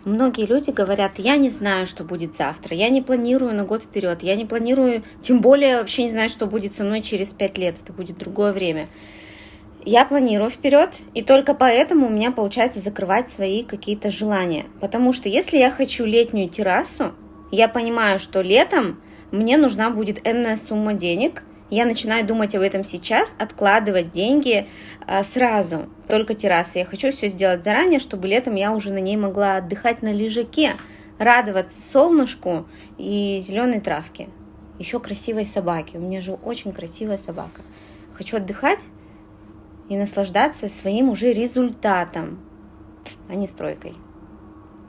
Многие люди говорят, я не знаю, что будет завтра, я не планирую на год вперед, я не планирую, тем более вообще не знаю, что будет со мной через 5 лет, это будет другое время. Я планирую вперед, и только поэтому у меня получается закрывать свои какие-то желания. Потому что если я хочу летнюю террасу, я понимаю, что летом мне нужна будет энная сумма денег, я начинаю думать об этом сейчас, откладывать деньги сразу. Только терраса. Я хочу все сделать заранее, чтобы летом я уже на ней могла отдыхать на лежаке, радоваться солнышку и зеленой травке. Еще красивой собаке. У меня же очень красивая собака. Хочу отдыхать и наслаждаться своим уже результатом, а не стройкой.